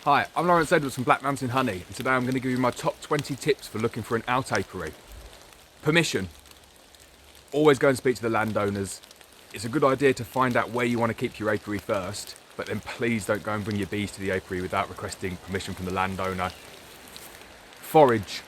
Hi, I'm Lawrence Edwards from Black Mountain Honey, and today I'm going to give you my top 20 tips for looking for an out apiary. Permission. Always go and speak to the landowners. It's a good idea to find out where you want to keep your apiary first, but then please don't go and bring your bees to the apiary without requesting permission from the landowner. Forage.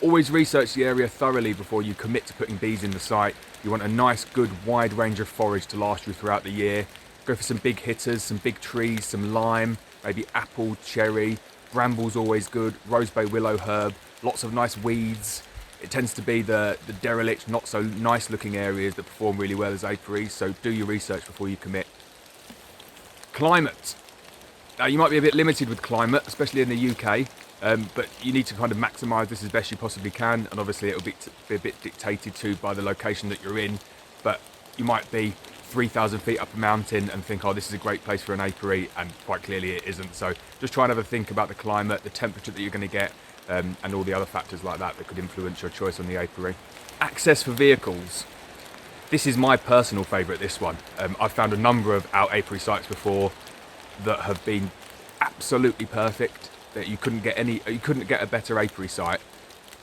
Always research the area thoroughly before you commit to putting bees in the site. You want a nice, good, wide range of forage to last you throughout the year. Go for some big hitters, some big trees, some lime, maybe apple, cherry, bramble's always good, rosebay willow herb, lots of nice weeds. It tends to be the derelict, not so nice looking areas that perform really well as apiaries, so do your research before you commit. Climate. Now you might be a bit limited with climate, especially in the UK, but you need to kind of maximise this as best you possibly can, and obviously it'll be a bit dictated to by the location that you're in, but you might be 3,000 feet up a mountain and think, oh, this is a great place for an apiary, and quite clearly it isn't. So just try and have a think about the climate, the temperature that you're going to get, and all the other factors like that that could influence your choice on the apiary. Access for vehicles. This is my personal favourite, this one. I've found a number of out apiary sites before that have been absolutely perfect, that you couldn't get a better apiary site,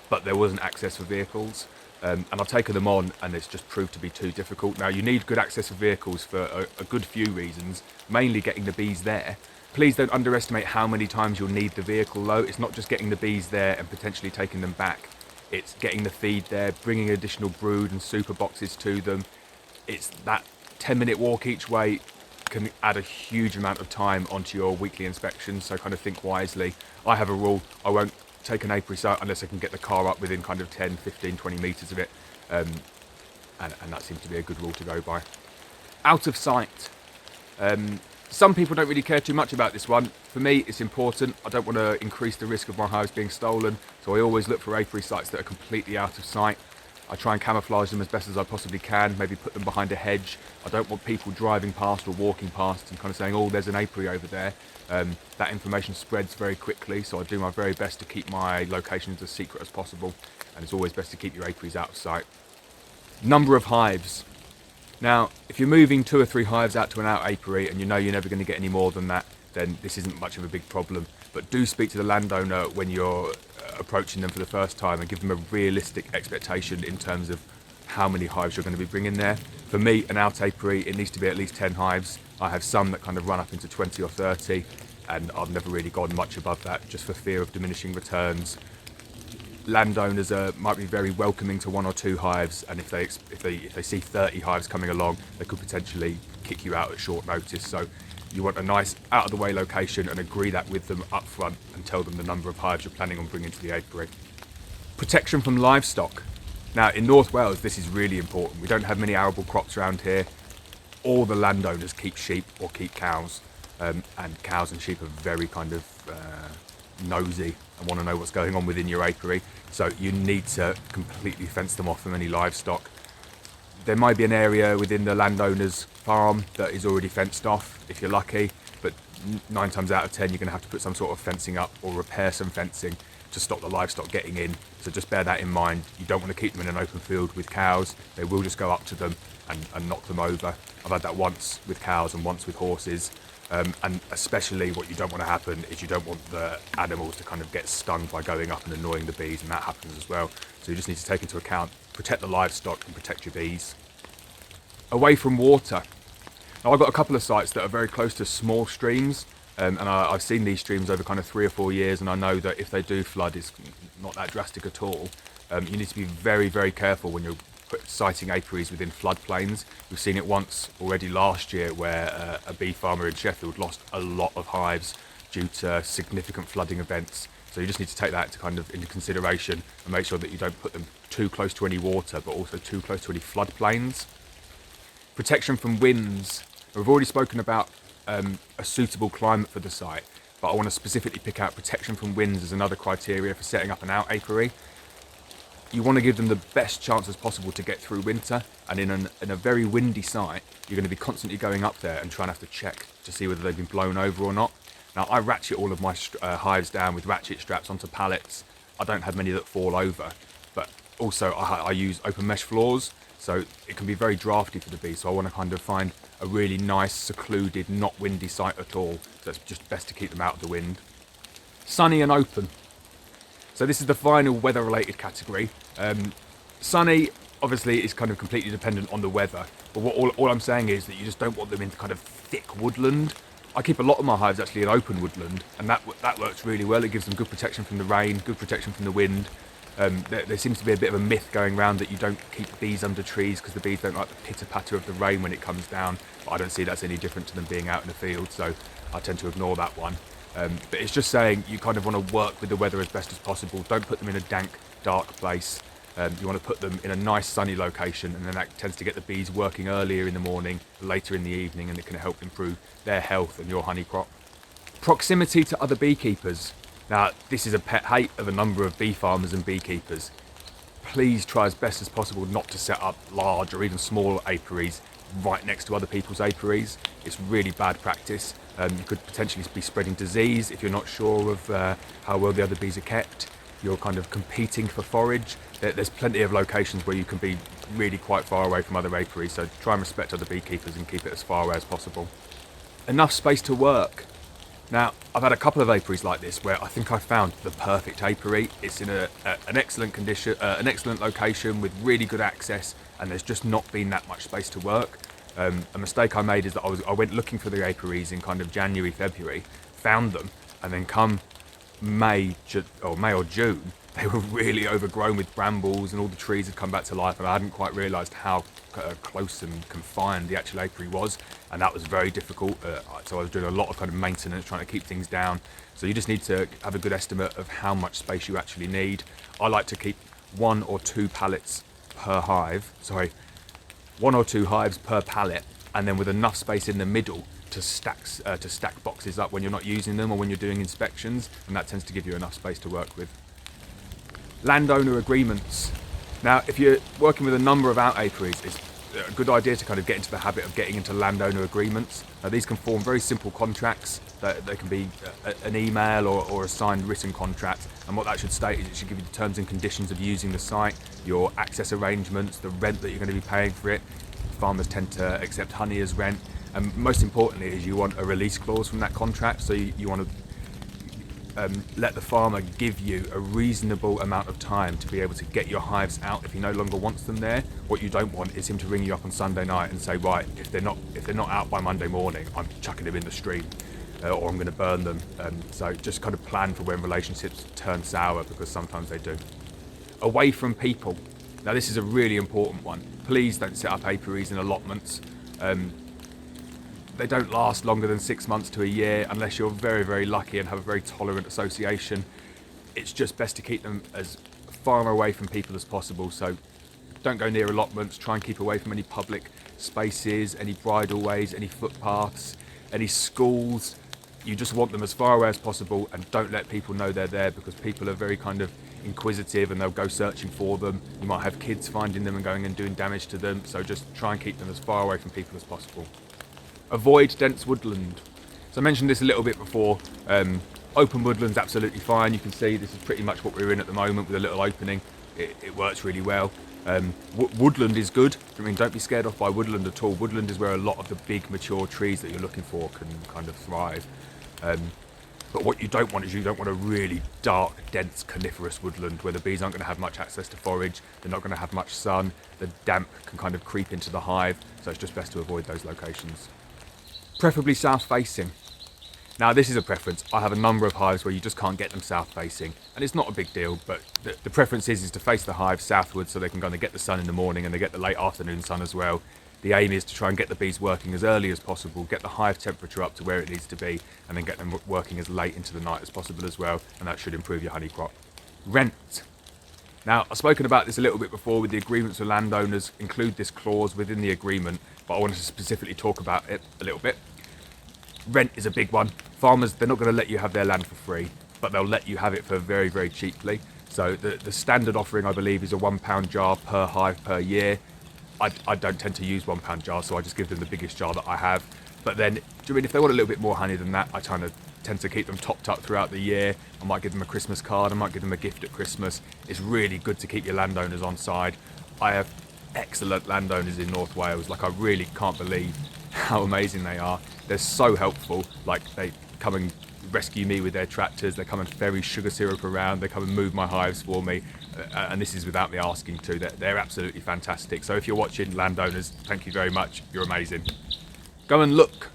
but there wasn't access for vehicles. And I've taken them on and it's just proved to be too difficult. Now you need good access for vehicles for a good few reasons, mainly getting the bees there. Please don't underestimate how many times you'll need the vehicle though. It's not just getting the bees there and potentially taking them back. It's getting the feed there, bringing additional brood and super boxes to them. It's that 10-minute walk each way can add a huge amount of time onto your weekly inspections, so kind of think wisely. I have a rule, I won't take an apiary site unless I can get the car up within kind of 10, 15, 20 metres of it, and that seems to be a good rule to go by. Out of sight. Some people don't really care too much about this one. For me, it's important. I don't want to increase the risk of my hives being stolen, so I always look for apiary sites that are completely out of sight. I try and camouflage them as best as I possibly can, maybe put them behind a hedge. I don't want people driving past or walking past and kind of saying, oh, there's an apiary over there. That information spreads very quickly, so I do my very best to keep my locations as secret as possible, and it's always best to keep your apiaries out of sight. Number of hives. Now, if you're moving 2 or 3 hives out to an out apiary and you know you're never going to get any more than that, then this isn't much of a big problem. But do speak to the landowner when you're approaching them for the first time and give them a realistic expectation in terms of how many hives you're going to be bringing there. For me, an out apiary, it needs to be at least 10 hives. I have some that kind of run up into 20 or 30, and I've never really gone much above that just for fear of diminishing returns. Landowners might be very welcoming to 1 or 2 hives, and if they see 30 hives coming along, they could potentially kick you out at short notice. So you want a nice out of the way location and agree that with them up front and tell them the number of hives you're planning on bringing to the apiary. Protection from livestock. Now in North Wales this is really important. We don't have many arable crops around here. All the landowners keep sheep or keep cows, and cows and sheep are very kind of nosy and want to know what's going on within your apiary, so you need to completely fence them off from any livestock. There might be an area within the landowner's farm that is already fenced off if you're lucky, but 9 times out of 10 you're going to have to put some sort of fencing up or repair some fencing to stop the livestock getting in, so just bear that in mind. You don't want to keep them in an open field with cows. They will just go up to them and knock them over. I've had that once with cows and once with horses. And especially what you don't want to happen is you don't want the animals to kind of get stung by going up and annoying the bees, and that happens as well. So you just need to take into account, protect the livestock and protect your bees. Away from water. Now I've got a couple of sites that are very close to small streams, and I've seen these streams over kind of 3 or 4 years, and I know that if they do flood, it's not that drastic at all. You need to be very, very careful when you're siting apiaries within floodplains. We've seen it once already last year where a bee farmer in Sheffield lost a lot of hives due to significant flooding events. So you just need to take that into consideration and make sure that you don't put them too close to any water, but also too close to any floodplains. Protection from winds. We've already spoken about a suitable climate for the site, but I want to specifically pick out protection from winds as another criteria for setting up an out apiary. You want to give them the best chances possible to get through winter, and in a very windy site, you're going to be constantly going up there and trying to have to check to see whether they've been blown over or not. Now, I ratchet all of my hives down with ratchet straps onto pallets. I don't have many that fall over, but also I use open mesh floors, so it can be very drafty for the bees. So I want to kind of find a really nice, secluded, not windy site at all. So it's just best to keep them out of the wind. Sunny and open. So this is the final weather-related category. Sunny, obviously, is kind of completely dependent on the weather. But all I'm saying is that you just don't want them in kind of thick woodland. I keep a lot of my hives actually in open woodland, and that works really well. It gives them good protection from the rain, good protection from the wind. There seems to be a bit of a myth going around that you don't keep bees under trees because the bees don't like the pitter-patter of the rain when it comes down. But I don't see that's any different to them being out in the field, so I tend to ignore that one. But it's just saying you kind of want to work with the weather as best as possible. Don't put them in a dank, dark place. You want to put them in a nice sunny location, and then that tends to get the bees working earlier in the morning, later in the evening, and it can help improve their health and your honey crop. Proximity to other beekeepers. Now, this is a pet hate of a number of bee farmers and beekeepers. Please try as best as possible not to set up large or even small apiaries right next to other people's apiaries. It's really bad practice. You could potentially be spreading disease if you're not sure of how well the other bees are kept. You're kind of competing for forage. There's plenty of locations where you can be really quite far away from other apiaries, so try and respect other beekeepers and keep it as far away as possible. Enough space to work. Now, I've had a couple of apiaries like this where I think I found the perfect apiary. It's in an excellent condition, an excellent location with really good access, and there's just not been that much space to work. A mistake I made is that I went looking for the apiaries in kind of January, February, found them, and then come May or June, they were really overgrown with brambles and all the trees had come back to life, and I hadn't quite realised how close and confined the actual apiary was, and that was very difficult. So I was doing a lot of kind of maintenance, trying to keep things down. So you just need to have a good estimate of how much space you actually need. I like to keep 1 or 2 pallets per hive, 1 or 2 hives per pallet, and then with enough space in the middle to stack boxes up when you're not using them or when you're doing inspections, and that tends to give you enough space to work with. Landowner agreements. Now, if you're working with a number of out apiaries, it's a good idea to kind of get into the habit of getting into landowner agreements. Now, these can form very simple contracts. They can be an email or a signed written contract, and what that should state is it should give you the terms and conditions of using the site, your access arrangements, the rent that you're going to be paying for it. Farmers tend to accept honey as rent, and most importantly is you want a release clause from that contract. So you want to let the farmer give you a reasonable amount of time to be able to get your hives out if he no longer wants them there. What you don't want is him to ring you up on Sunday night and say, right, if they're not out by Monday morning, I'm chucking them in the stream, or I'm going to burn them. So just kind of plan for when relationships turn sour, because sometimes they do. Away from people. Now, this is a really important one. Please don't set up apiaries in allotments. They don't last longer than 6 months to a year unless you're very, very lucky and have a very tolerant association. It's just best to keep them as far away from people as possible. So don't go near allotments. Try and keep away from any public spaces, any bridleways, any footpaths, any schools. You just want them as far away as possible, and don't let people know they're there, because people are very kind of inquisitive and they'll go searching for them. You might have kids finding them and going and doing damage to them. So just try and keep them as far away from people as possible. Avoid dense woodland. So I mentioned this a little bit before. Open woodland's absolutely fine. You can see this is pretty much what we're in at the moment with a little opening. It works really well. Woodland is good. I mean, don't be scared off by woodland at all. Woodland is where a lot of the big mature trees that you're looking for can kind of thrive. But what you don't want is you don't want a really dark, dense coniferous woodland where the bees aren't going to have much access to forage. They're not going to have much sun. The damp can kind of creep into the hive. So it's just best to avoid those locations. Preferably south facing. Now, this is a preference. I have a number of hives where you just can't get them south facing, and it's not a big deal, but the preference is to face the hive southwards so they can kind of get the sun in the morning and they get the late afternoon sun as well. The aim is to try and get the bees working as early as possible, get the hive temperature up to where it needs to be, and then get them working as late into the night as possible as well, and that should improve your honey crop. Rent. Now, I've spoken about this a little bit before with the agreements with landowners. Include this clause within the agreement, but I wanted to specifically talk about it a little bit. Rent is a big one. Farmers, they're not going to let you have their land for free, but they'll let you have it for very, very cheaply. So the standard offering, I believe, is a £1 jar per hive per year. I don't tend to use £1 jars, so I just give them the biggest jar that I have. But then, if they want a little bit more honey than that, I kind of tend to keep them topped up throughout the year. I might give them a Christmas card, I might give them a gift at Christmas. It's really good to keep your landowners on side. I have excellent landowners in North Wales. Like, I really can't believe how amazing they are. They're so helpful. Like, they come and rescue me with their tractors. They come and ferry sugar syrup around. They come and move my hives for me. And this is without me asking to. They're absolutely fantastic. So if you're watching, landowners, thank you very much. You're amazing. Go and look.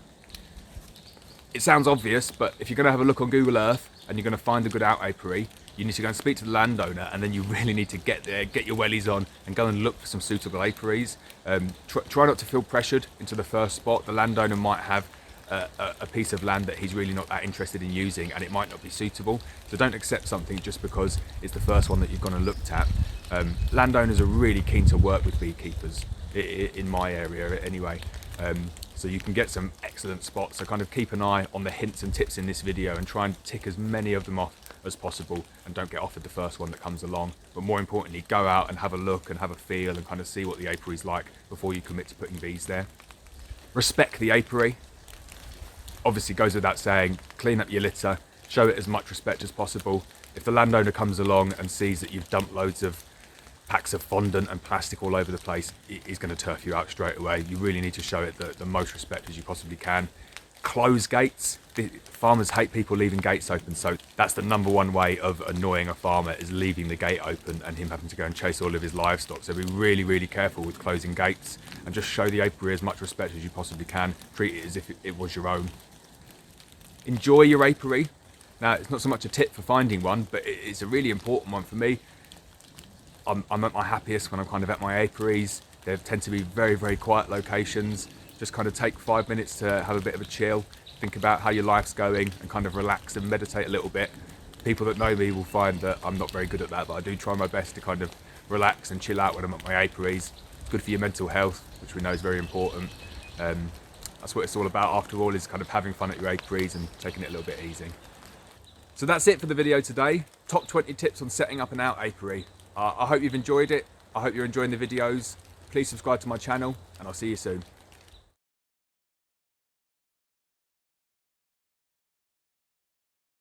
It sounds obvious, but if you're going to have a look on Google Earth and you're going to find a good out apiary, you need to go and speak to the landowner, and then you really need to get there, get your wellies on, and go and look for some suitable apiaries. Try not to feel pressured into the first spot. The landowner might have a piece of land that he's really not that interested in using, and it might not be suitable. So don't accept something just because it's the first one that you've gone and looked at. Landowners are really keen to work with beekeepers, in my area anyway. So you can get some excellent spots. So kind of keep an eye on the hints and tips in this video and try and tick as many of them off as possible, and don't get offered the first one that comes along. But more importantly, go out and have a look and have a feel and kind of see what the apiary's like before you commit to putting bees there. Respect the apiary. Obviously goes without saying, clean up your litter, show it as much respect as possible. If the landowner comes along and sees that you've dumped loads of packs of fondant and plastic all over the place, he's going to turf you out straight away. You really need to show it the most respect as you possibly can. Close gates. Farmers hate people leaving gates open, so that's the number one way of annoying a farmer, is leaving the gate open and him having to go and chase all of his livestock. So be really, really careful with closing gates, and just show the apiary as much respect as you possibly can. Treat it as if it was your own. Enjoy your apiary. Now, it's not so much a tip for finding one, but it's a really important one for me. I'm at my happiest when I'm kind of at my apiaries. They tend to be very, very quiet locations. Just kind of take 5 minutes to have a bit of a chill, think about how your life's going, and kind of relax and meditate a little bit. People that know me will find that I'm not very good at that, but I do try my best to kind of relax and chill out when I'm at my apiaries. It's good for your mental health, which we know is very important. That's what it's all about after all, is kind of having fun at your apiaries and taking it a little bit easy. So that's it for the video today. Top 20 tips on setting up an out apiary. I hope you've enjoyed it. I hope you're enjoying the videos. Please subscribe to my channel, and I'll see you soon.